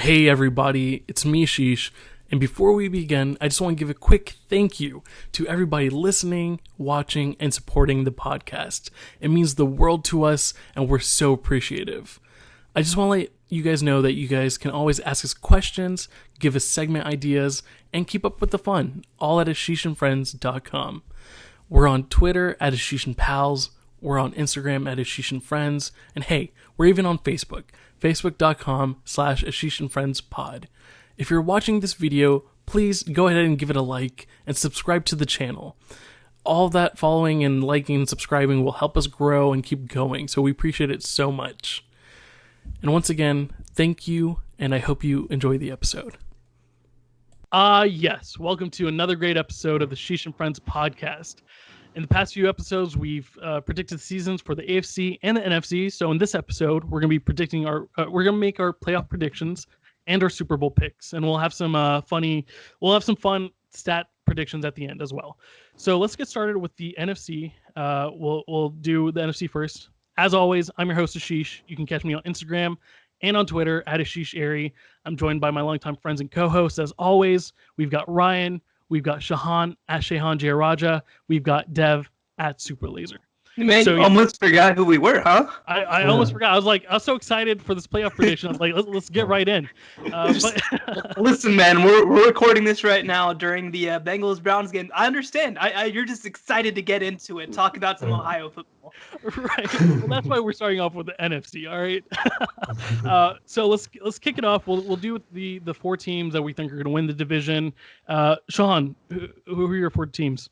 Hey everybody, it's me Ashish, and before we begin, I just want to give a quick thank you to everybody listening, watching, and supporting the podcast. It means the world to us, and we're so appreciative. I just want to let you guys know that you guys can always ask us questions, give us segment ideas, and keep up with the fun, all at AshishandFriends.com. We're on Twitter at AshishandPals, we're on Instagram at AshishandFriends, and hey, we're even on Facebook, facebook.com/AshishandFriendsPod. If you're watching this video, please go ahead and give it a like and subscribe to the channel. All that following and liking and subscribing will help us grow and keep going, so we appreciate it so much. And once again, thank you, and I hope you enjoy the episode. Yes, welcome to another great episode of the Ashish and Friends podcast. In the past few episodes, we've predicted the seasons for the AFC and the NFC. So in this episode, we're going to be predicting we're going to make our playoff predictions and our Super Bowl picks, and we'll have some fun stat predictions at the end as well. So let's get started with the NFC. We'll do the NFC first. As always, I'm your host Ashish. You can catch me on Instagram and on Twitter at AshishAri. I'm joined by my longtime friends and co-hosts. As always, we've got Ryan. We've got Shahan at Shahan Jayaraja. We've got Dev at Super Laser. Man, you almost forgot who we were, huh? I almost forgot. I was so excited for this playoff prediction. I was like, let's get right in. But listen, man, we're recording this right now during the Bengals-Browns game. I understand. You're just excited to get into it, talk about some Ohio football. Right. Well, that's why we're starting off with the NFC. All right. So let's kick it off. We'll do the four teams that we think are going to win the division. Shahan, who are your four teams?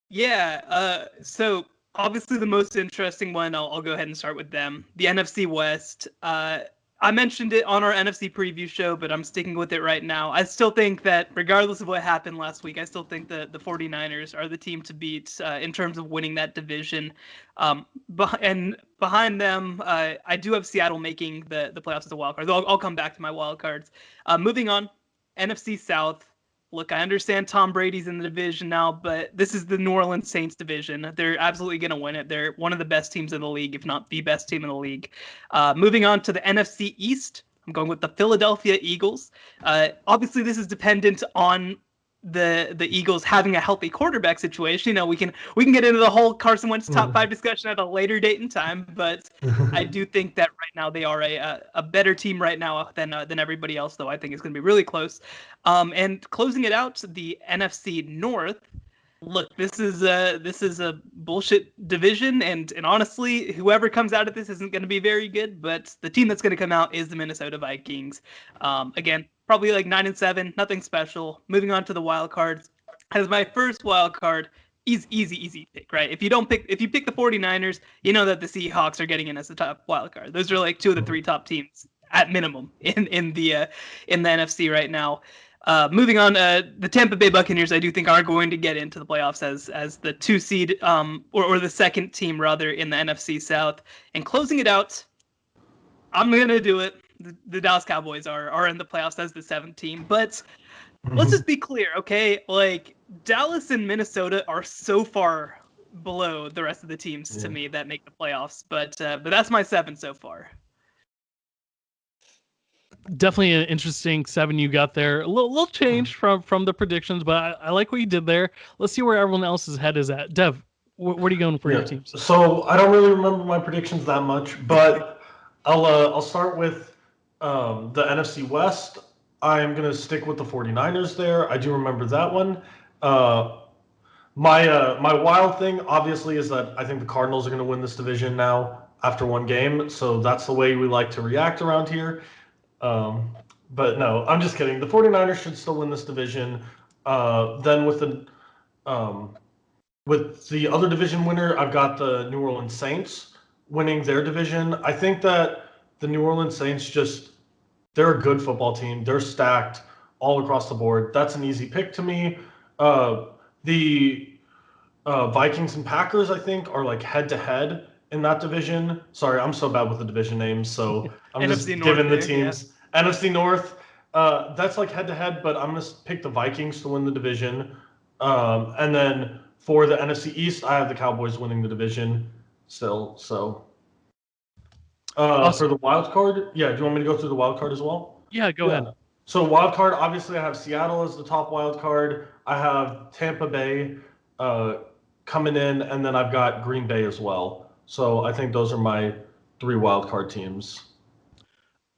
Yeah. So. Obviously, the most interesting one, I'll go ahead and start with them. The NFC West. I mentioned it on our NFC preview show, but I'm sticking with it right now. I still think that regardless of what happened last week, I still think that the 49ers are the team to beat in terms of winning that division. And behind them, I do have Seattle making the playoffs as a wild card. I'll come back to my wild cards. Moving on, NFC South. Look, I understand Tom Brady's in the division now, but this is the New Orleans Saints division. They're absolutely going to win it. They're one of the best teams in the league, if not the best team in the league. Moving on to the NFC East, I'm going with the Philadelphia Eagles. Obviously, this is dependent on the Eagles having a healthy quarterback situation. You know, we can get into the whole Carson Wentz top five discussion at a later date and time, but I do think that right now they are a better team right now than everybody else, though I think it's going to be really close. And closing it out, the NFC North. Look, this is a bullshit division, and honestly, whoever comes out of this isn't going to be very good. But the team that's going to come out is the Minnesota Vikings. Again, probably like 9-7, nothing special. Moving on to the wild cards. As my first wild card, easy pick, right? If you pick the 49ers, you know that the Seahawks are getting in as the top wild card. Those are like two of the three top teams at minimum in the NFC right now. Moving on, the Tampa Bay Buccaneers, I do think are going to get into the playoffs as the 2 seed, or the second team rather in the NFC South. And closing it out, I'm gonna do it. The Dallas Cowboys are in the playoffs as the 7th team, but let's just be clear, okay? Like Dallas and Minnesota are so far below the rest of the teams to me that make the playoffs, but that's my 7 so far. Definitely an interesting 7 you got there. A little change from the predictions, but I like what you did there. Let's see where everyone else's head is at. Dev, what are you going for your teams? So I don't really remember my predictions that much, but I'll start with the NFC West. I'm going to stick with the 49ers there. I do remember that one. My wild thing, obviously, is that I think the Cardinals are going to win this division now after one game. So that's the way we like to react around here. But no, I'm just kidding. The 49ers should still win this division. Then with the other division winner, I've got the New Orleans Saints winning their division. I think that the New Orleans Saints they're a good football team. They're stacked all across the board. That's an easy pick to me. The Vikings and Packers, I think, are like head-to-head in that division. Sorry, I'm so bad with the division names, so I'm just giving the teams. Yeah. NFC North, that's like head-to-head, but I'm going to pick the Vikings to win the division. And then for the NFC East, I have the Cowboys winning the division still. So Awesome. For the wild card, do you want me to go through the wild card as well? Yeah, go ahead. So wild card, obviously, I have Seattle as the top wild card. I have Tampa Bay coming in, and then I've got Green Bay as well. So I think those are my 3 wild card teams.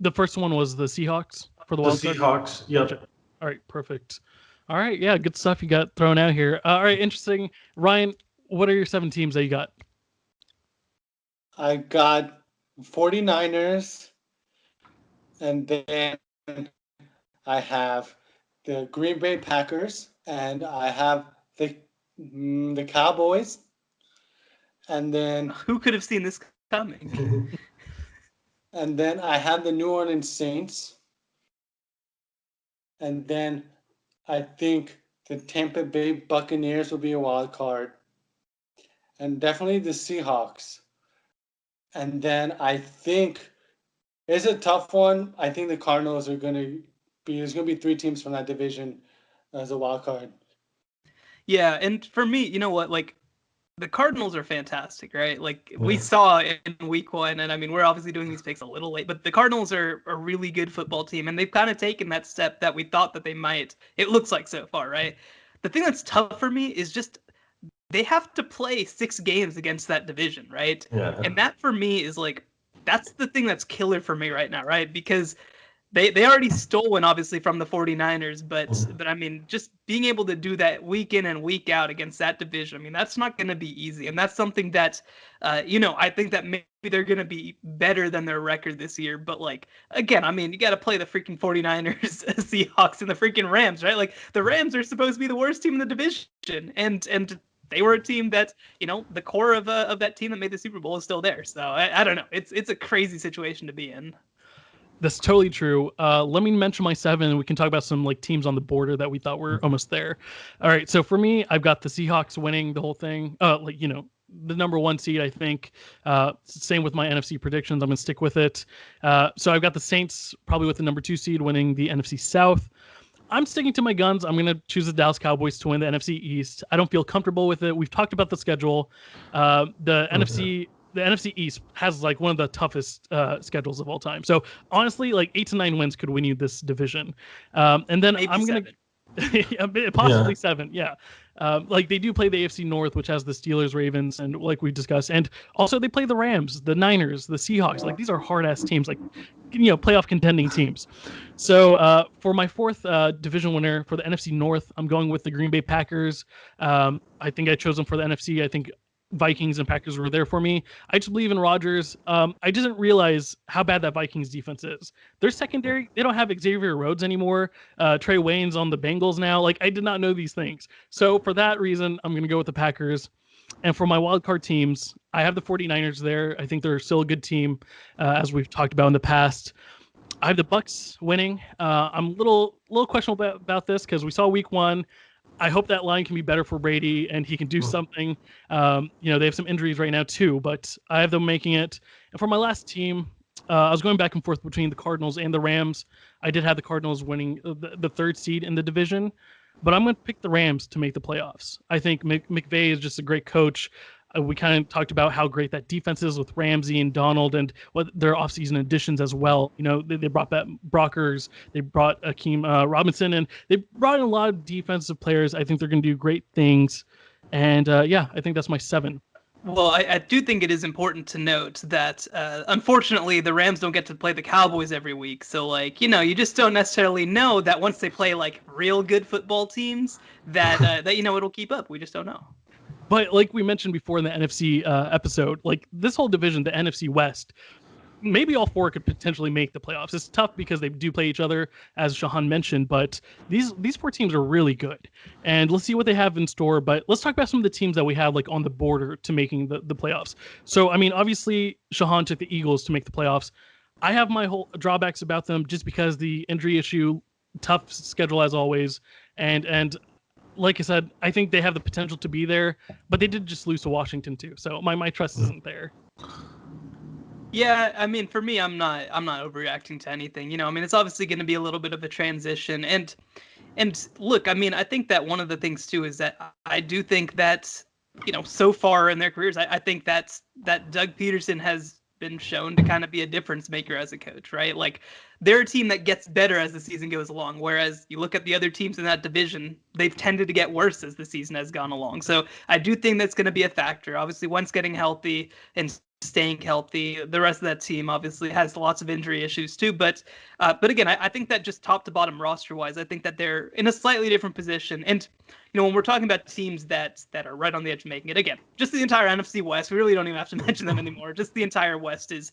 The first one was the Seahawks for the The wild card. Seahawks, yep. Gotcha. All right, perfect. All right, yeah, good stuff you got thrown out here. All right, interesting. Ryan, what are your 7 teams that you got? I got 49ers, and then I have the Green Bay Packers, and I have the Cowboys, and then Who could have seen this coming? I have the New Orleans Saints, and then I think the Tampa Bay Buccaneers will be a wild card, and definitely the Seahawks. And then I think it's a tough one. I think the Cardinals are going to be, there's going to be 3 teams from that division as a wild card. Yeah, and for me, you know what? Like, the Cardinals are fantastic, right? Like, we saw in week 1, and I mean, we're obviously doing these picks a little late, but the Cardinals are a really good football team, and they've kind of taken that step that we thought that they might. It looks like so far, right? The thing that's tough for me is just they have to play 6 games against that division, right? Yeah. And that for me is like, that's the thing that's killer for me right now, right? Because they already stole one, obviously, from the 49ers, but I mean, just being able to do that week in and week out against that division, I mean, that's not going to be easy. And that's something that, I think that maybe they're going to be better than their record this year. But, like, again, I mean, you got to play the freaking 49ers, Seahawks, and the freaking Rams, right? Like, the Rams are supposed to be the worst team in the division. And they were a team that, the core of that team that made the Super Bowl is still there. So I don't know. It's a crazy situation to be in. That's totally true. Let me mention my 7. We can talk about some like teams on the border that we thought were almost there. All right, so for me, I've got the Seahawks winning the whole thing. The number 1 seed, I think. Same with my NFC predictions. I'm gonna stick with it. So I've got the Saints probably with the number 2 seed winning the NFC South. I'm sticking to my guns. I'm going to choose the Dallas Cowboys to win the NFC East. I don't feel comfortable with it. We've talked about the schedule. The NFC East has like one of the toughest schedules of all time. So honestly, like 8 to 9 wins could win you this division. And then Maybe I'm going to possibly 7. Yeah. Like they do play the AFC North, which has the Steelers, Ravens, and like we discussed, and also they play the Rams, the Niners, the Seahawks. Like these are hard ass teams, like playoff contending teams. So for my 4th division winner for the NFC North, I'm going with the Green Bay Packers. I think I chose them for the NFC. I think Vikings and Packers were there for me. I just believe in Rodgers. I didn't realize how bad that Vikings defense is. Their secondary, they don't have Xavier Rhodes anymore. Trey Wayne's on the Bengals now. Like, I did not know these things. So for that reason, I'm going to go with the Packers. And for my wildcard teams, I have the 49ers there. I think they're still a good team, as we've talked about in the past. I have the Bucks winning. I'm a little questionable about this because we saw week 1. I hope that line can be better for Brady and he can do something. They have some injuries right now too, but I have them making it. And for my last team, I was going back and forth between the Cardinals and the Rams. I did have the Cardinals winning the 3rd seed in the division, but I'm going to pick the Rams to make the playoffs. I think McVay is just a great coach. We kind of talked about how great that defense is with Ramsey and Donald and what their offseason additions as well. They brought back Brockers, they brought Akeem Robinson, and they brought in a lot of defensive players. I think they're going to do great things. And I think that's my 7. Well, I do think it is important to note that, unfortunately, the Rams don't get to play the Cowboys every week. So, like, you just don't necessarily know that once they play, like, real good football teams, that it'll keep up. We just don't know. But like we mentioned before in the NFC episode, like this whole division, the NFC West, maybe all 4 could potentially make the playoffs. It's tough because they do play each other, as Shahan mentioned, but these 4 teams are really good. And let's see what they have in store. But let's talk about some of the teams that we have like on the border to making the playoffs. So, I mean, obviously, Shahan took the Eagles to make the playoffs. I have my whole drawbacks about them just because the injury issue, tough schedule as always, and like I said, I think they have the potential to be there, but they did just lose to Washington too. So my trust isn't there. Yeah, I mean, for me, I'm not overreacting to anything. I mean, it's obviously going to be a little bit of a transition, and look, I mean, I think that one of the things too is that I do think that so far in their careers, I think that Doug Peterson has been shown to kind of be a difference maker as a coach, right? Like they're a team that gets better as the season goes along, whereas you look at the other teams in that division, they've tended to get worse as the season has gone along. So I do think that's going to be a factor. Obviously, once getting healthy and staying healthy, the rest of that team obviously has lots of injury issues too. But again, I think that just top to bottom roster wise, I think that they're in a slightly different position. And when we're talking about teams that are right on the edge of making it, again, just the entire NFC West, we really don't even have to mention them anymore. Just the entire West is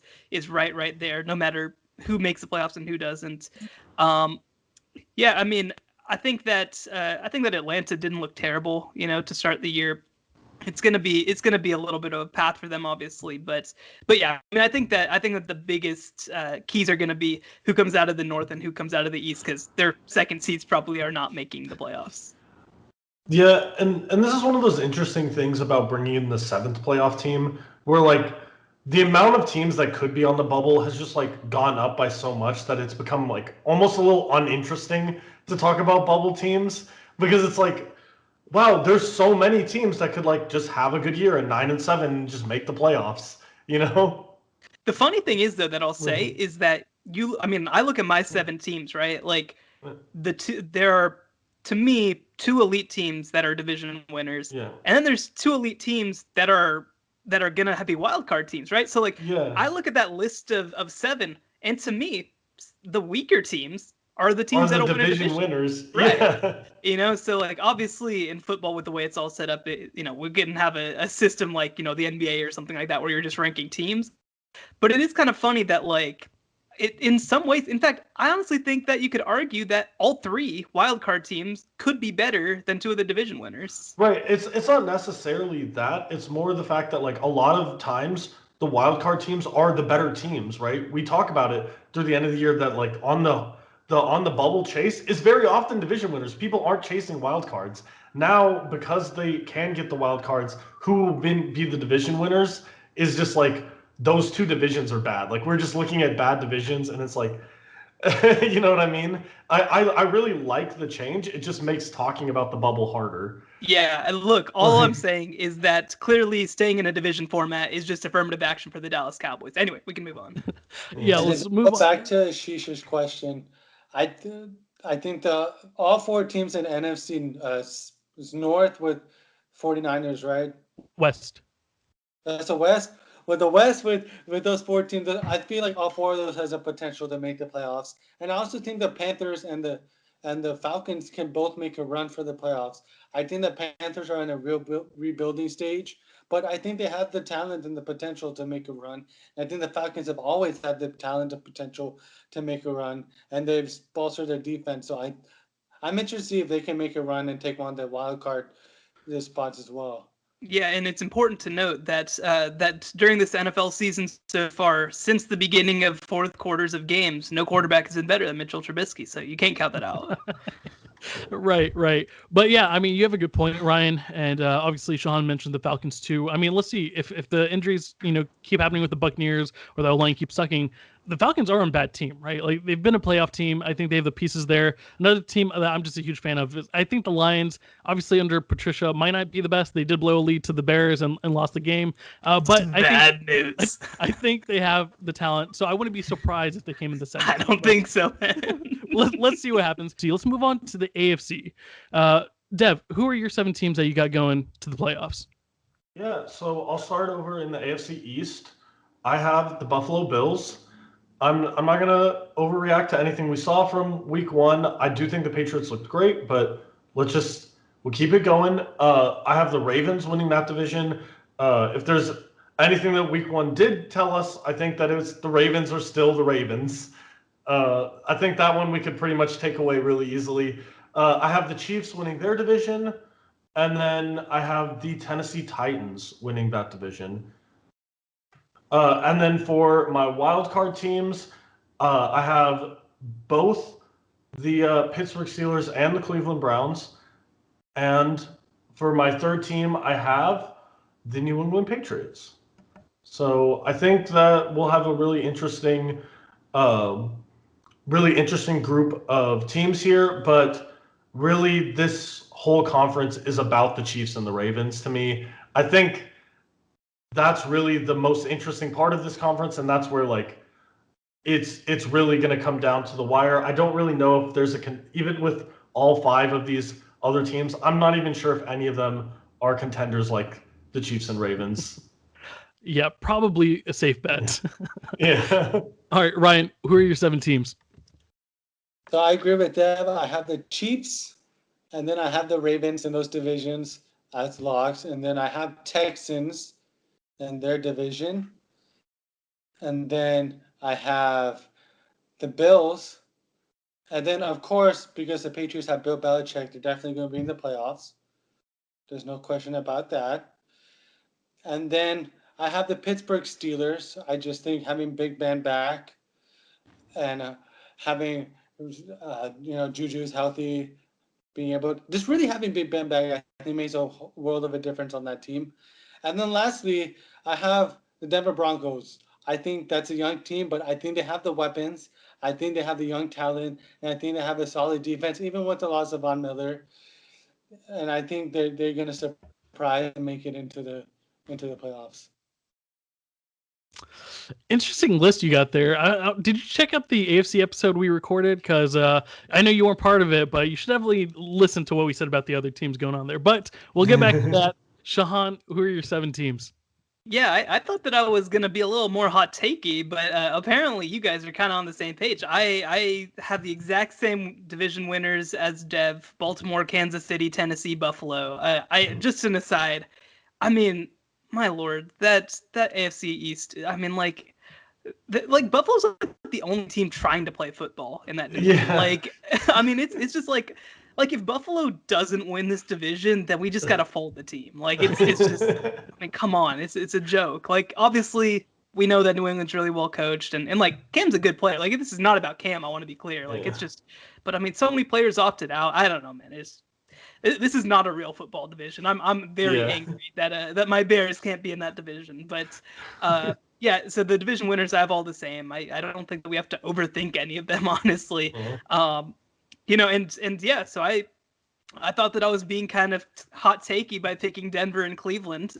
right there, no matter who makes the playoffs and who doesn't. Yeah, I mean, I think that Atlanta didn't look terrible, to start the year. It's gonna be a little bit of a path for them, obviously, but yeah, I mean, I think that the biggest keys are gonna be who comes out of the North and who comes out of the East, because their second seeds probably are not making the playoffs. Yeah, and this is one of those interesting things about bringing in the seventh playoff team, where like the amount of teams that could be on the bubble has just like gone up by so much that it's become like almost a little uninteresting to talk about bubble teams, because it's like, wow, there's so many teams that could like just have a good year at 9-7 and just make the playoffs, The funny thing is, though, that I'll say is that I look at my 7 teams, right? Like there are, to me, 2 elite teams that are division winners, Yeah. and then there's 2 elite teams that are gonna be wild card teams, right? So like, Yeah. I look at that list of 7, and to me, the weaker teams are the teams that will win a division. Winners, right? Yeah. So like obviously in football, with the way it's all set up, we couldn't have a system like the NBA or something like that where you're just ranking teams. But it is kind of funny that like in some ways, in fact, I honestly think that you could argue that all 3 wildcard teams could be better than 2 of the division winners. Right. It's not necessarily that. It's more the fact that like a lot of times the wild card teams are the better teams, right? We talk about it through the end of the year that like on the bubble chase is very often division winners. People aren't chasing wild cards. Now, because they can get the wild cards, who will be the division winners is just like those 2 divisions are bad. Like we're just looking at bad divisions and it's like you know what I mean? I really like the change. It just makes talking about the bubble harder. Yeah, and look, all I'm saying is that clearly staying in a division format is just affirmative action for the Dallas Cowboys. Anyway, we can move on. Yeah, let's move on. Back to Ashish's question. I think all 4 teams in NFC is North with 49ers, right? West. That's the West. With the West, with those 4 teams, I feel like all 4 of those has a potential to make the playoffs. And I also think the Panthers and the Falcons can both make a run for the playoffs. I think the Panthers are in a real rebuilding stage, but I think they have the talent and the potential to make a run. And I think the Falcons have always had the talent and potential to make a run, and they've bolstered their defense. So I'm interested to see if they can make a run and take one of the wild card spots as well. Yeah, and it's important to note that that during this NFL season so far, since the beginning of fourth quarters of games, no quarterback has been better than Mitchell Trubisky, so you can't count that out. Right. But yeah, I mean, you have a good point, Ryan, and obviously Sean mentioned the Falcons too. I mean, let's see if the injuries keep happening with the Buccaneers or the O-line keeps sucking. The Falcons are a bad team, right? Like they've been a playoff team. I think they have the pieces there. Another team that I'm just a huge fan of is I think the Lions, obviously under Patricia, might not be the best. They did blow a lead to the Bears and lost the game. But news. I think they have the talent. So I wouldn't be surprised if they came in the second. I don't think so, man. Let's see what happens. Let's move on to the AFC. Dev, who are your 7 teams that you got going to the playoffs? Yeah, so I'll start over in the AFC East. I have the Buffalo Bills. I'm not gonna overreact to anything we saw from Week 1. I do think the Patriots looked great, but we'll keep it going. I have the Ravens winning that division. If there's anything that Week 1 did tell us, I think that it's the Ravens are still the Ravens. I think that one we could pretty much take away really easily. I have the Chiefs winning their division, and then I have the Tennessee Titans winning that division. And then for my wild card teams, I have both the Pittsburgh Steelers and the Cleveland Browns. And for my third team, I have the New England Patriots. So I think that we'll have a really interesting group of teams here. But really, this whole conference is about the Chiefs and the Ravens to me. I think that's really the most interesting part of this conference, and that's where like it's really going to come down to the wire. I don't really know if there's even with all 5 of these other teams, I'm not even sure if any of them are contenders like the Chiefs and Ravens. Yeah, probably a safe bet. Yeah. All right, Ryan, who are your 7 teams? So I agree with Dev. I have the Chiefs, and then I have the Ravens in those divisions as locks, and then I have Texans in their division, and then I have the Bills, and then of course because the Patriots have Bill Belichick, they're definitely going to be in the playoffs. There's no question about that. And then I have the Pittsburgh Steelers. I just think having Big Ben back and having Juju's healthy, being able just really having Big Ben back, I think makes a world of a difference on that team. And then lastly, I have the Denver Broncos. I think that's a young team, but I think they have the weapons. I think they have the young talent, and I think they have a solid defense, even with the loss of Von Miller. And I think they're going to surprise and make it into the playoffs. Interesting list you got there. Did you check out the AFC episode we recorded? Because I know you weren't part of it, but you should definitely listen to what we said about the other teams going on there. But we'll get back to that. Shahan, who are your 7 teams? Yeah, I thought that I was going to be a little more hot takey, but apparently you guys are kind of on the same page. I have the exact same division winners as Dev: Baltimore, Kansas City, Tennessee, Buffalo. Just an aside, I mean, my lord, that AFC East, I mean, like Buffalo's like the only team trying to play football in that division. Yeah. Like, I mean, it's just like if Buffalo doesn't win this division, then we just gotta fold the team. Like, it's just, I mean, come on, it's a joke. Like, obviously, we know that New England's really well coached, and like Cam's a good player. Like, this is not about Cam. I want to be clear. Like, it's just, but I mean, so many players opted out. I don't know, man. This is not a real football division. I'm very angry that my Bears can't be in that division. But yeah, so the division winners I have all the same. I don't think that we have to overthink any of them, honestly. And yeah, so I thought that I was being kind of hot takey by picking Denver and Cleveland.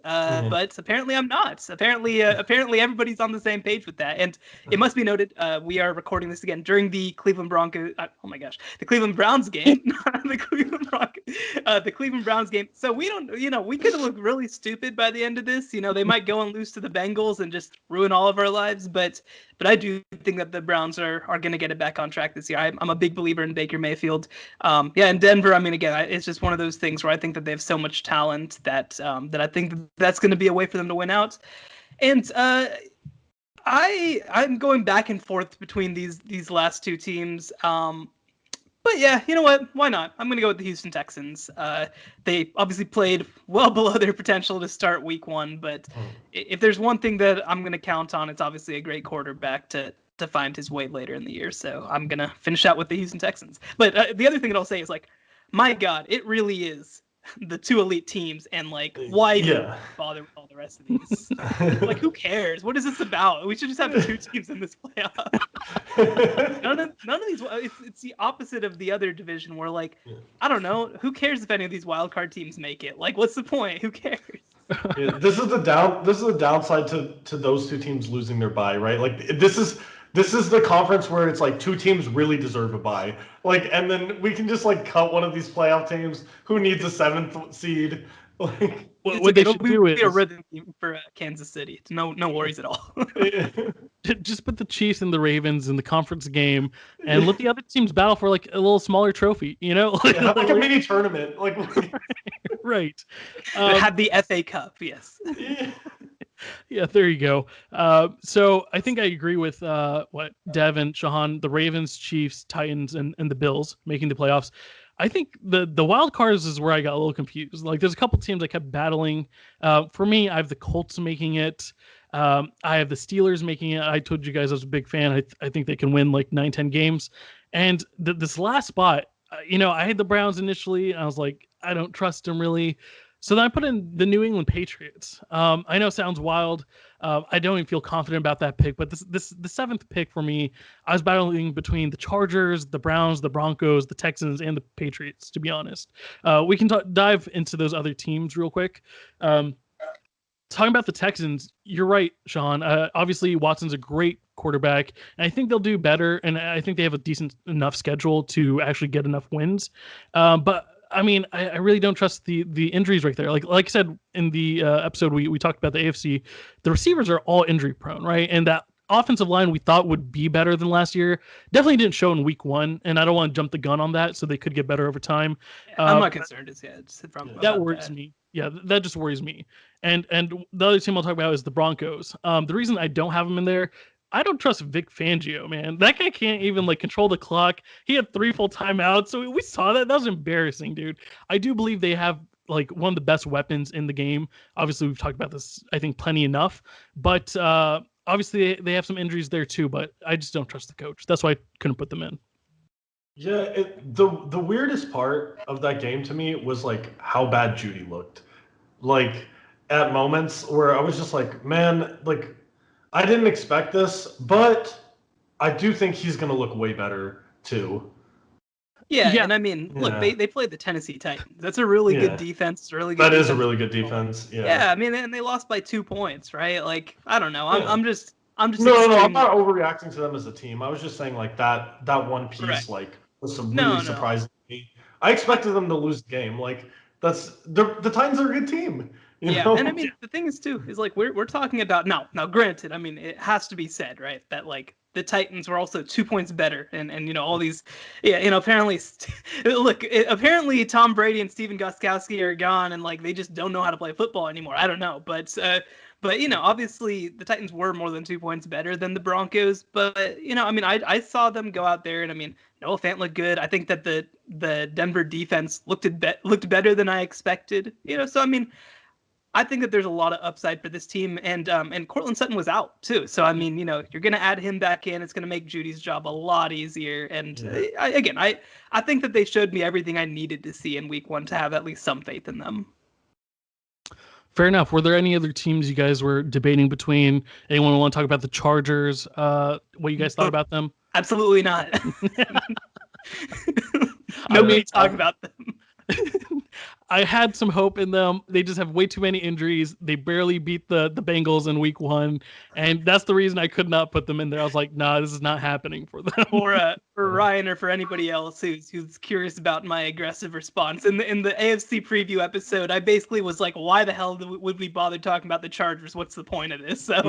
But apparently I'm not. Apparently everybody's on the same page with that. And it must be noted, we are recording this again during the Cleveland Broncos. The Cleveland Browns game, the Cleveland Browns game. So we don't, we could look really stupid by the end of this. They might go and lose to the Bengals and just ruin all of our lives. But I do think that the Browns are going to get it back on track this year. I'm a big believer in Baker Mayfield. And Denver, I mean, again, it's just one of those things where I think that they have so much talent that I think that's going to be a way for them to win out. And I'm going back and forth between these last 2 teams. But yeah, you know what? Why not? I'm going to go with the Houston Texans. They obviously played well below their potential to start week 1, but if there's one thing that I'm going to count on, it's obviously a great quarterback to find his way later in the year. So I'm going to finish out with the Houston Texans. But the other thing that I'll say is, like, my God, it really is the 2 elite teams, and like, why do you bother with all the rest of these? Like, who cares? What is this about? We should just have 2 teams in this playoff. none of these. It's the opposite of the other division where, like, I don't know, who cares if any of these wild card teams make it? Like, what's the point? Who cares? This is the downside to those 2 teams losing their bye, right? Like, this is the conference where it's like 2 teams really deserve a bye. Like, and then we can just like cut one of these playoff teams who needs a 7th seed. Like, what they should do is a rhythm team for Kansas City. It's no worries at all. Just put the Chiefs and the Ravens in the conference game and let the other teams battle for like a little smaller trophy, like a mini tournament, like right. Have the FA Cup, yes. Yeah, there you go. So I think I agree with what Dev and Shahan, the Ravens, Chiefs, Titans, and the Bills making the playoffs. I think the wild cards is where I got a little confused. Like, there's a couple teams I kept battling. For me, I have the Colts making it. I have the Steelers making it. I told you guys I was a big fan. I think they can win like 9-10 games. And this last spot, I had the Browns initially, and I was like, I don't trust them really. So then I put in the New England Patriots. I know it sounds wild. I don't even feel confident about that pick, but the 7th pick for me, I was battling between the Chargers, the Browns, the Broncos, the Texans, and the Patriots, to be honest. We can dive into those other teams real quick. talking about the Texans, you're right, Sean. Obviously, Watson's a great quarterback, and I think they'll do better. And I think they have a decent enough schedule to actually get enough wins. But I mean, I really don't trust the injuries right there. Like I said in the episode we talked about the AFC, the receivers are all injury prone, right? And that offensive line we thought would be better than last year definitely didn't show in week 1, and I don't want to jump the gun on that. So they could get better over time. I'm not concerned as yet. That worries me. Yeah, that just worries me. And the other team I'll talk about is the Broncos. The reason I don't have them in there, I don't trust Vic Fangio, man. That guy can't even like control the clock. He had 3 full timeouts, so we saw that. That was embarrassing, dude. I do believe they have like one of the best weapons in the game. Obviously, we've talked about this, I think, plenty enough. But obviously, they have some injuries there too. But I just don't trust the coach. That's why I couldn't put them in. Yeah, the weirdest part of that game to me was like how bad Judy looked. Like at moments where I was just like, man, like I didn't expect this, but I do think he's gonna look way better too. Yeah, and I mean, look, they played the Tennessee Titans. That's a really good defense. It's a really good. That is a really good defense. Yeah. Yeah, I mean, and they lost by 2 points, right? Like, I don't know. I'm just. No, I'm not overreacting to them as a team. I was just saying like that one piece like was really surprising to me. I expected them to lose the game. Like the Titans are a good team. You know? And I mean the thing is too is like we're talking about now. Granted, I mean it has to be said, right, that like the Titans were also 2 points better, and you know all these, apparently, apparently Tom Brady and Steven Gostkowski are gone, and like they just don't know how to play football anymore. I don't know, but obviously the Titans were more than 2 points better than the Broncos. But I mean, I saw them go out there, and I mean, Noah Fant looked good. I think that the Denver defense looked better than I expected. So I mean, I think that there's a lot of upside for this team, and Cortland Sutton was out too. So I mean, you're gonna add him back in. It's gonna make Judy's job a lot easier. And I think that they showed me everything I needed to see in week 1 to have at least some faith in them. Fair enough. Were there any other teams you guys were debating between? Anyone want to talk about the Chargers? What you guys thought about them? Absolutely not. Nobody talk about them. I had some hope in them. They just have way too many injuries. They barely beat the Bengals in week 1, and that's the reason I could not put them in there. I was like, nah, this is not happening for them. For Ryan or for anybody else who's curious about my aggressive response in the AFC preview episode, I basically was like, why the hell would we bother talking about the Chargers? What's the point of this? So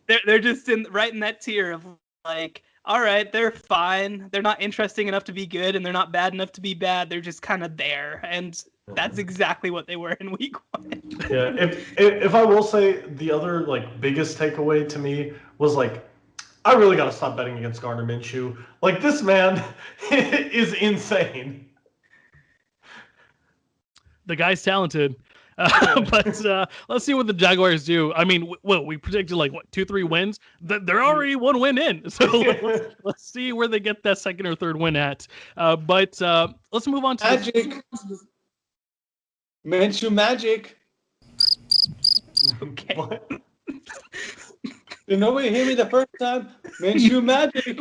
they're just right in that tier of like, all right, they're fine. They're not interesting enough to be good, and they're not bad enough to be bad. They're just kind of there, and that's exactly what they were in week 1. Yeah, if I will say the other like biggest takeaway to me was like, I really got to stop betting against Gardner Minshew. Like this man is insane. The guy's talented. But let's see what the Jaguars do. I mean, we predicted like 2-3 wins. They're already 1 win in. So let's see where they get that second or third win at. But let's move on to Magic. Minshew magic. Okay. What? Did nobody hear me the first time? Minshew magic.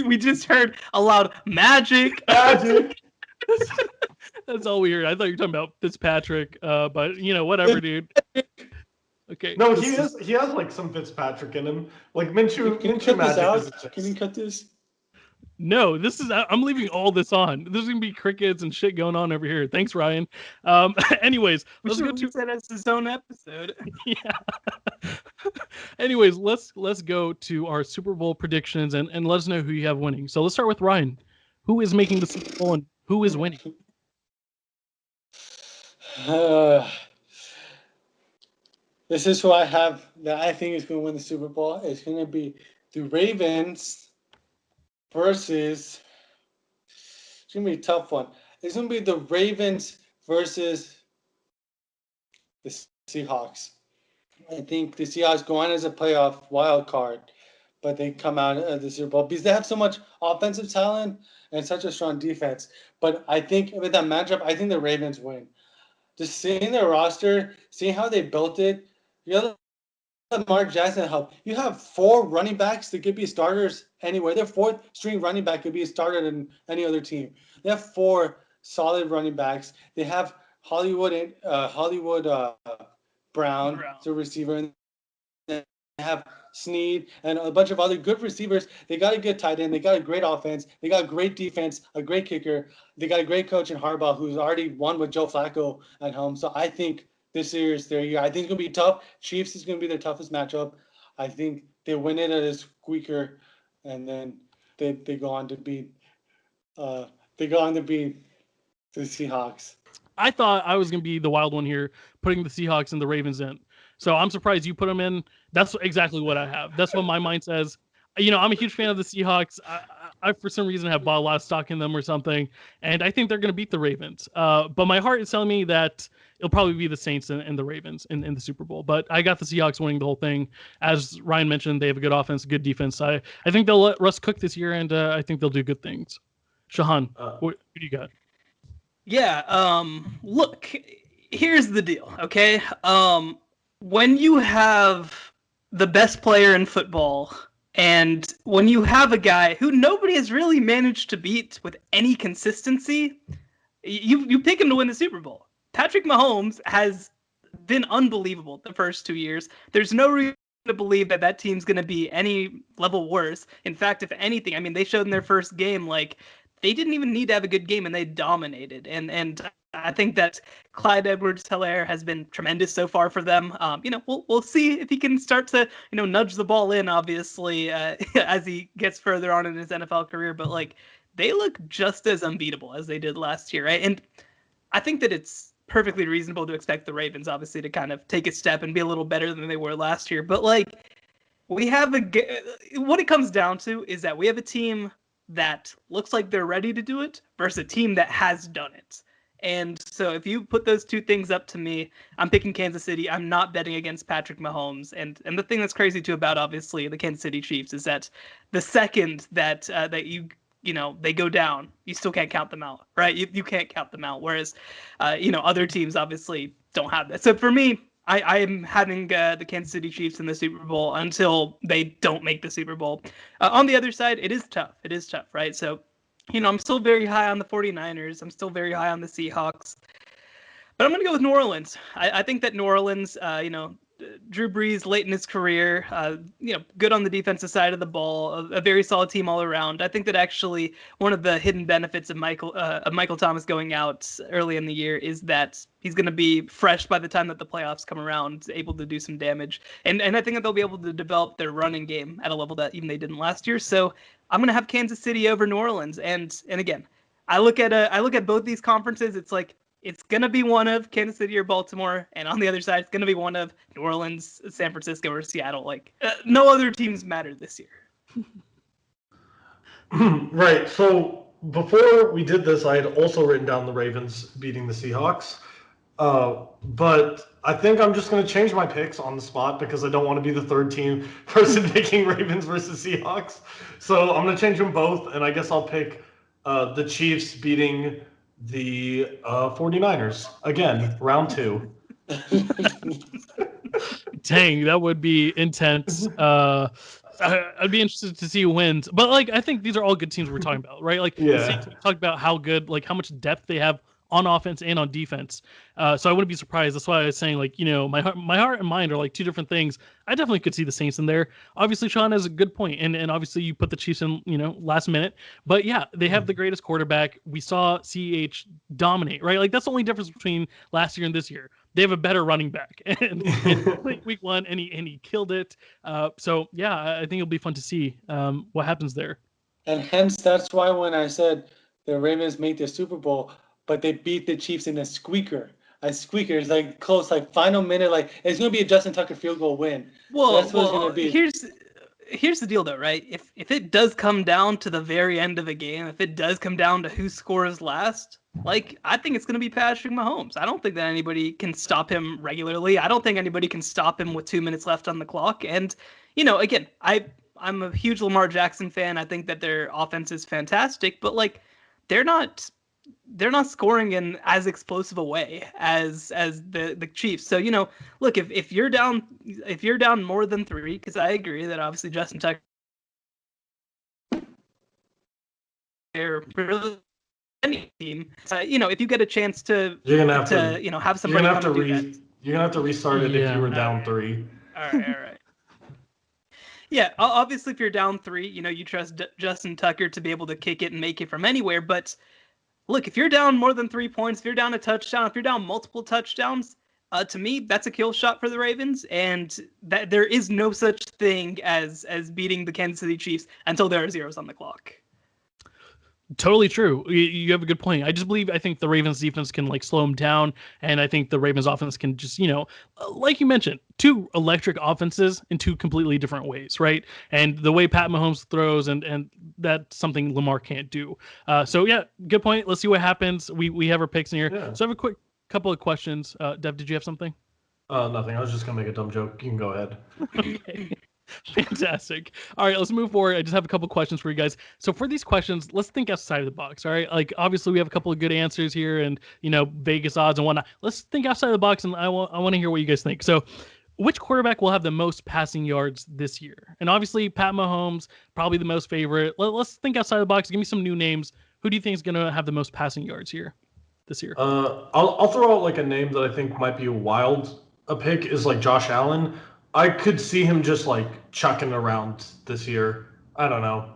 We just heard a loud magic. Magic. That's all we heard. I thought you were talking about Fitzpatrick, but whatever, dude. Okay. No, he has like some Fitzpatrick in him. Like Minshew Cut magic this out? is just... Can you cut this? No, I'm leaving all this on. There's gonna be crickets and shit going on over here. Thanks, Ryan. Anyways, let's go to that as his own episode. Yeah. Anyways, let's go to our Super Bowl predictions and let us know who you have winning. So let's start with Ryan. Who is making the Super Bowl and who is winning? This is who I have that I think is going to win the Super Bowl. It's going to be the Ravens versus. It's going to be a tough one. It's going to be the Ravens versus the Seahawks. I think the Seahawks go on as a playoff wild card, but they come out of the Super Bowl because they have so much offensive talent and such a strong defense. But I think with that matchup, I think the Ravens win. Just seeing their roster, seeing how they built it, Mark Jackson help. You have 4 running backs that could be starters anywhere. Their 4th string running back could be a starter in any other team. They have 4 solid running backs. They have Hollywood Brown, the receiver, and they have Snead and a bunch of other good receivers. They got a good tight end. They got a great offense. They got a great defense, a great kicker. They got a great coach in Harbaugh, who's already won with Joe Flacco at home. So I think this year is their year. I think it's going to be tough. Chiefs is going to be their toughest matchup. I think they win it at a squeaker, and then they go on to beat the Seahawks. I thought I was going to be the wild one here, putting the Seahawks and the Ravens in. So I'm surprised you put them in. That's exactly what I have. That's what my mind says. I'm a huge fan of the Seahawks. I for some reason have bought a lot of stock in them or something, and I think they're going to beat the Ravens. But my heart is telling me that it'll probably be the Saints and the Ravens in the Super Bowl. But I got the Seahawks winning the whole thing. As Ryan mentioned, they have a good offense, good defense. I think they'll let Russ cook this year, and I think they'll do good things. Shahan, what do you got? Yeah, look, here's the deal, okay? When you have the best player in football, and when you have a guy who nobody has really managed to beat with any consistency, you pick him to win the Super Bowl. Patrick Mahomes has been unbelievable the first 2 years. There's no reason to believe that team's going to be any level worse. In fact, if anything, I mean, they showed in their first game, like, they didn't even need to have a good game, and they dominated. And I think that Clyde Edwards-Helaire has been tremendous so far for them. We'll see if he can start to nudge the ball in, obviously, as he gets further on in his NFL career. But like, they look just as unbeatable as they did last year, right? And I think that it's perfectly reasonable to expect the Ravens, obviously, to kind of take a step and be a little better than they were last year. But like, what it comes down to is that we have a team that looks like they're ready to do it versus a team that has done it. And so if you put those two things up to me, I'm picking Kansas City. I'm not betting against Patrick Mahomes. And the thing that's crazy too about obviously the Kansas City Chiefs is that the second that they go down, you still can't count them out, right? You can't count them out. Whereas other teams obviously don't have that. So for me, I am having the Kansas City Chiefs in the Super Bowl until they don't make the Super Bowl. On the other side, it is tough. It is tough, right? So, I'm still very high on the 49ers. I'm still very high on the Seahawks. But I'm going to go with New Orleans. I think that New Orleans, Drew Brees late in his career, good on the defensive side of the ball, a very solid team all around. I think that actually one of the hidden benefits of Michael Thomas going out early in the year is that he's going to be fresh by the time that the playoffs come around, able to do some damage. And I think that they'll be able to develop their running game at a level that even they didn't last year. So I'm going to have Kansas City over New Orleans. And again, I look at both these conferences. It's like, it's going to be one of Kansas City or Baltimore, and on the other side, it's going to be one of New Orleans, San Francisco, or Seattle. Like, no other teams matter this year. Right. So before we did this, I had also written down the Ravens beating the Seahawks. But I think I'm just going to change my picks on the spot because I don't want to be the third team person picking Ravens versus Seahawks. So I'm going to change them both, and I guess I'll pick the Chiefs beating the 49ers again, round 2. Dang, that would be intense. I'd be interested to see who wins. But like, I think these are all good teams we're talking about, right? Like, the Saints, we talked about how good, like how much depth they have on offense and on defense. So I wouldn't be surprised. That's why I was saying, like, my heart and mind are like two different things. I definitely could see the Saints in there. Obviously, Sean has a good point, and obviously you put the Chiefs in, last minute. But yeah, they have the greatest quarterback. We saw CH dominate, right? Like, that's the only difference between last year and this year. They have a better running back, and week 1, and he killed it. So yeah, I think it'll be fun to see what happens there. And hence, that's why when I said the Ravens made the Super Bowl, but they beat the Chiefs in a squeaker. A squeaker is like close, like final minute, like it's gonna be a Justin Tucker field goal win. Well, that's what it's gonna be. Here's the deal, though, right? If it does come down to the very end of a game, if it does come down to who scores last, like, I think it's going to be Patrick Mahomes. I don't think that anybody can stop him regularly. I don't think anybody can stop him with 2 minutes left on the clock. And, again, I'm a huge Lamar Jackson fan. I think that their offense is fantastic, but like, they're not scoring in as explosive a way as the Chiefs. So, look, if you're down more than 3, because I agree that obviously Justin Tucker really any team, if you get a chance to you're gonna have to have somebody you're gonna have to come and do that. You're gonna have to restart it if Yeah. you were down Alright. 3. All right. Yeah, obviously, if you're down 3, you trust Justin Tucker to be able to kick it and make it from anywhere. But look, if you're down more than 3 points, if you're down a touchdown, if you're down multiple touchdowns, to me, that's a kill shot for the Ravens, and that there is no such thing as beating the Kansas City Chiefs until there are zeros on the clock. Totally true. You have a good point. I think the Ravens defense can like slow them down, and I think the Ravens offense can just, like you mentioned, two electric offenses in two completely different ways, right? And the way Pat Mahomes throws, and that's something Lamar can't do. So yeah, good point. Let's see what happens. We have our picks in here. Yeah. So I have a quick couple of questions. Dev, did you have something? Nothing. I was just gonna make a dumb joke. You can go ahead. Okay. Fantastic. All right, let's move forward. I just have a couple questions for you guys. So for these questions, let's think outside of the box. All right, like obviously we have a couple of good answers here, and Vegas odds and whatnot. Let's think outside of the box, and I want to hear what you guys think. So, which quarterback will have the most passing yards this year? And obviously Pat Mahomes, probably the most favorite. Let's think outside the box. Give me some new names. Who do you think is going to have the most passing yards here this year? I'll throw out like a name that I think might be a pick is like Josh Allen. I could see him just like chucking around this year. I don't know.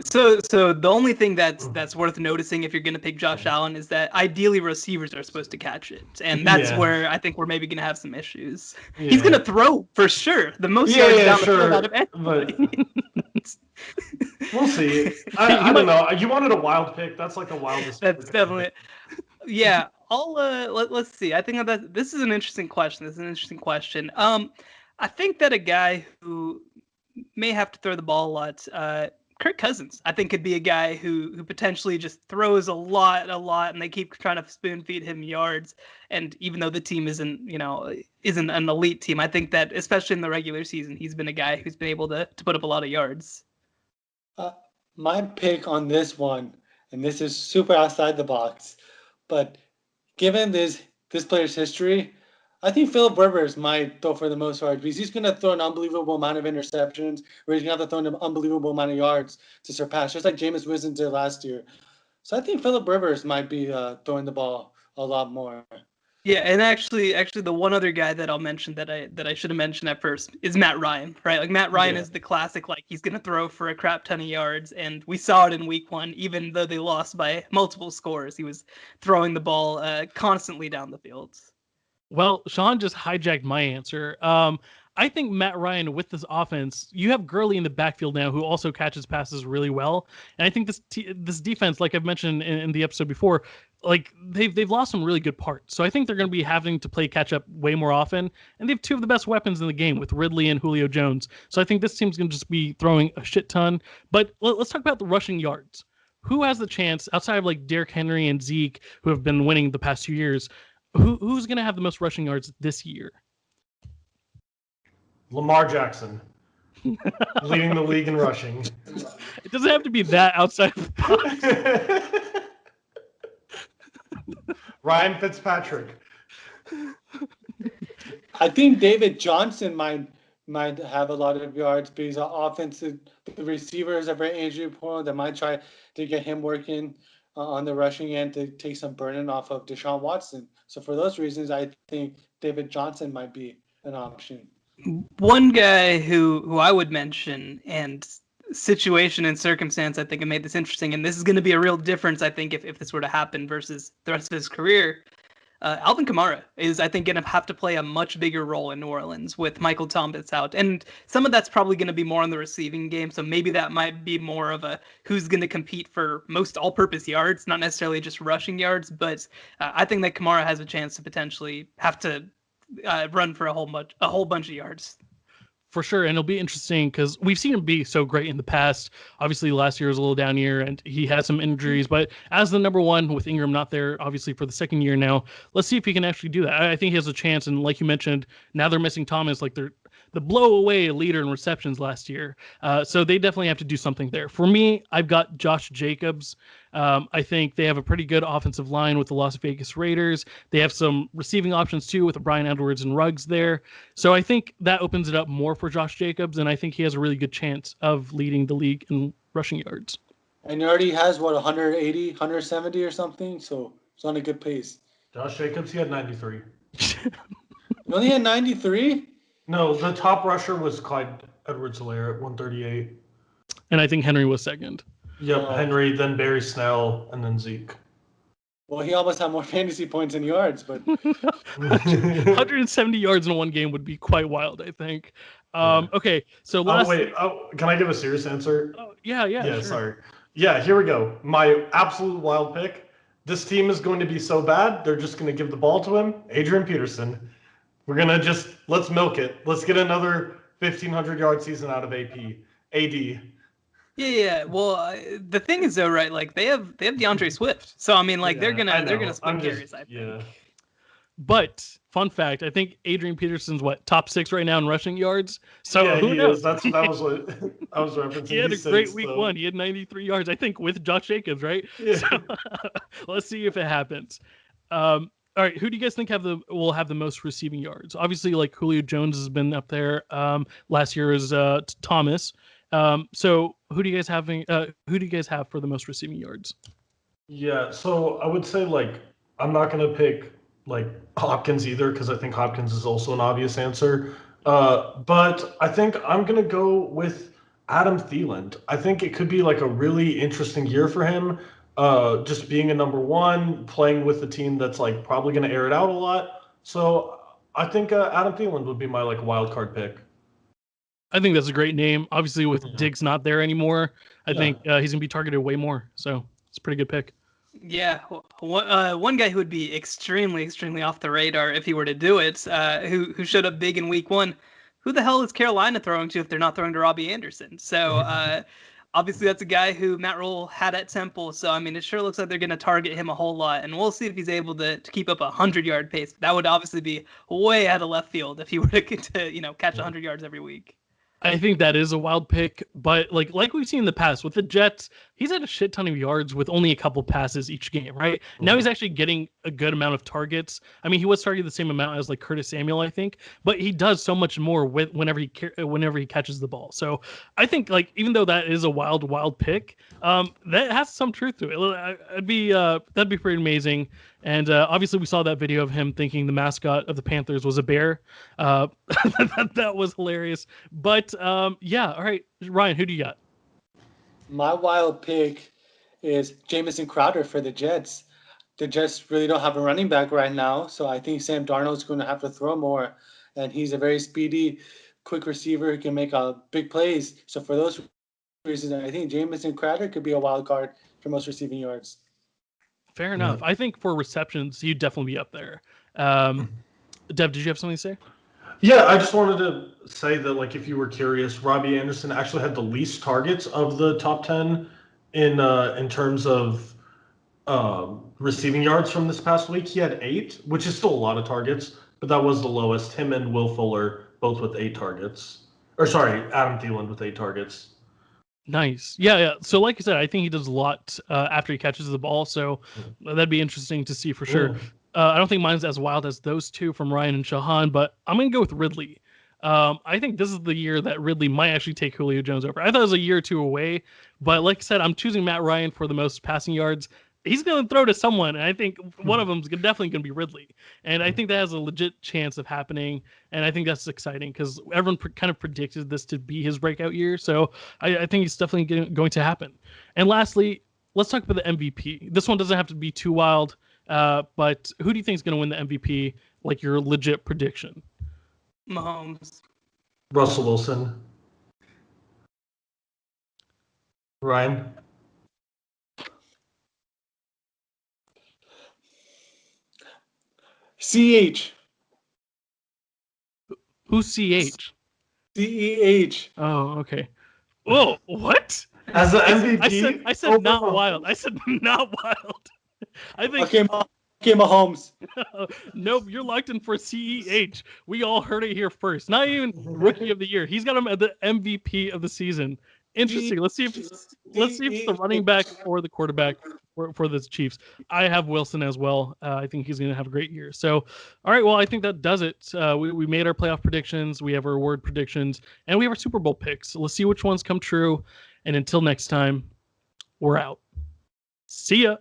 So the only thing that's worth noticing if you're going to pick Josh Allen is that ideally receivers are supposed to catch it, and that's where I think we're maybe going to have some issues. Yeah. He's going to throw for sure the most yards down the field out of anybody. We'll see. I don't know. You wanted a wild pick. That's like the wildest. That's definitely. Yeah, let's see. I think that this is an interesting question. I think that a guy who may have to throw the ball a lot, Kirk Cousins, I think could be a guy who potentially just throws a lot, and they keep trying to spoon feed him yards. And even though the team isn't an elite team, I think that especially in the regular season, he's been a guy who's been able to put up a lot of yards. My pick on this one, and this is super outside the box, but given this player's history, I think Philip Rivers might throw for the most yards because he's going to throw an unbelievable amount of interceptions, or he's going to have to throw an unbelievable amount of yards to surpass, just like Jameis Winston did last year. So I think Philip Rivers might be throwing the ball a lot more. Yeah, and actually, the one other guy that I'll mention that I should have mentioned at first is Matt Ryan, right? Like Matt Ryan is the classic, like he's gonna throw for a crap ton of yards, and we saw it in Week 1. Even though they lost by multiple scores, he was throwing the ball constantly down the field. Well, Sean just hijacked my answer. I think Matt Ryan with this offense, you have Gurley in the backfield now who also catches passes really well. And I think this defense, like I've mentioned in the episode before, like they've lost some really good parts. So I think they're going to be having to play catch up way more often. And they have two of the best weapons in the game with Ridley and Julio Jones. So I think this team's going to just be throwing a shit ton. But let's talk about the rushing yards. Who has the chance outside of like Derrick Henry and Zeke, who have been winning the past 2 years? Who's going to have the most rushing yards this year? Lamar Jackson, leading the league in rushing. It doesn't have to be that outside of the box. Ryan Fitzpatrick. I think David Johnson might have a lot of yards because the receivers are very injury prone. They might try to get him working on the rushing end to take some burden off of Deshaun Watson. So for those reasons, I think David Johnson might be an option. One guy who I would mention, and situation and circumstance, I think, have made this interesting, and this is going to be a real difference, I think, if this were to happen versus the rest of his career. Alvin Kamara is, I think, going to have to play a much bigger role in New Orleans with Michael Thomas out. And some of that's probably going to be more on the receiving game, so maybe that might be more of a who's going to compete for most all-purpose yards, not necessarily just rushing yards, but I think that Kamara has a chance to potentially have to run for a whole bunch of yards. For sure, and it'll be interesting because we've seen him be so great in the past. Obviously, last year was a little down year, and he had some injuries. But as the number one, with Ingram not there, obviously for the second year now, let's see if he can actually do that. I think he has a chance. And like you mentioned, now they're missing Thomas, like they're the blow away leader in receptions last year. So they definitely have to do something there. For me, I've got Josh Jacobs. I think they have a pretty good offensive line with the Las Vegas Raiders. They have some receiving options too with Brian Edwards and Ruggs there. So I think that opens it up more for Josh Jacobs, and I think he has a really good chance of leading the league in rushing yards. And he already has, 180, 170 or something, so it's on a good pace. Josh Jacobs, he had 93. You only had 93? No, the top rusher was Clyde Edwards-Helaire at 138. And I think Henry was second. Yep, Oh. Henry, then Barry Snell, and then Zeke. Well, he almost had more fantasy points than yards, but 170 yards in one game would be quite wild, I think. Okay, so last. Wait, can I give a serious answer? Yeah, sure. Sorry. Yeah, here we go. My absolute wild pick. This team is going to be so bad, they're just going to give the ball to him, Adrian Peterson. We're going to let's milk it. Let's get another 1,500-yard season out of AD. Yeah. Well, the thing is though, right? Like they have DeAndre Swift, so I mean, like they're gonna split carries. I think. Yeah. But fun fact, I think Adrian Peterson's top 6 right now in rushing yards. So yeah, who he knows? is. That was what I was referencing. He had a great week 1. He had 93 yards, I think, with Josh Jacobs, right? Yeah. So, let's see if it happens. All right, who do you guys think will have the most receiving yards? Obviously, like Julio Jones has been up there. Last year is Thomas. So who do you guys have for the most receiving yards? Yeah, so I would say I'm not gonna pick Hopkins either because I think Hopkins is also an obvious answer. But I think I'm gonna go with Adam Thielen. I think it could be a really interesting year for him. Just being a number 1, playing with a team that's probably gonna air it out a lot. So I think Adam Thielen would be my wild card pick. I think that's a great name. Obviously, with Diggs not there anymore, I think he's gonna be targeted way more. So it's a pretty good pick. Yeah, one guy who would be extremely off the radar if he were to do it, who showed up big in week 1. Who the hell is Carolina throwing to if they're not throwing to Robbie Anderson? So obviously that's a guy who Matt Rule had at Temple. So I mean, it sure looks like they're going to target him a whole lot, and we'll see if he's able to keep up a 100-yard pace. That would obviously be way out of left field if he were to catch 100 yards every week. I think that is a wild pick, but like we've seen in the past with the Jets, he's had a shit ton of yards with only a couple passes each game, right? Now he's actually getting a good amount of targets. I mean, he was targeted the same amount as Curtis Samuel, I think, but he does so much more whenever he catches the ball. So I think even though that is a wild pick, that has some truth to it. That'd be pretty amazing. And obviously, we saw that video of him thinking the mascot of the Panthers was a bear. That was hilarious. But yeah, all right, Ryan, who do you got? My wild pick is Jamison Crowder for the Jets. The Jets really don't have a running back right now, so I think Sam Darnold's going to have to throw more. And he's a very speedy, quick receiver who can make big plays. So for those reasons, I think Jamison Crowder could be a wild card for most receiving yards. Fair enough. I think for receptions, he'd definitely be up there. Dev, did you have something to say? Yeah, I just wanted to say that, if you were curious, Robbie Anderson actually had the least targets of the top 10 in terms of receiving yards from this past week. He had 8, which is still a lot of targets, but that was the lowest. Him and Will Fuller both with 8 targets. Or sorry, Adam Thielen with 8 targets. Nice. Yeah. So like I said, I think he does a lot after he catches the ball. So that'd be interesting to see for sure. I don't think mine's as wild as those two from Ryan and Shahan, but I'm going to go with Ridley. I think this is the year that Ridley might actually take Julio Jones over. I thought it was a year or two away, but like I said, I'm choosing Matt Ryan for the most passing yards. He's going to throw to someone, and I think one of them is definitely going to be Ridley. And I think that has a legit chance of happening, and I think that's exciting because everyone kind of predicted this to be his breakout year. So I think it's definitely going to happen. And lastly, let's talk about the MVP. This one doesn't have to be too wild, but who do you think is going to win the MVP, like your legit prediction? Mahomes. Russell Wilson. Ryan? CH. Who's CH? CEH. Oh, okay. Whoa, what? As the MVP? I said not wild. I said not wild. I think. Okay, Mahomes. Nope, you're locked in for CEH. We all heard it here first. Not even Rookie of the Year. He's got him at the MVP of the season. Interesting. Let's see if it's the running back or the quarterback for the Chiefs. I have Wilson as well. I think he's going to have a great year. So, all right. Well, I think that does it. We made our playoff predictions. We have our award predictions, and we have our Super Bowl picks. So let's see which ones come true. And until next time, we're out. See ya.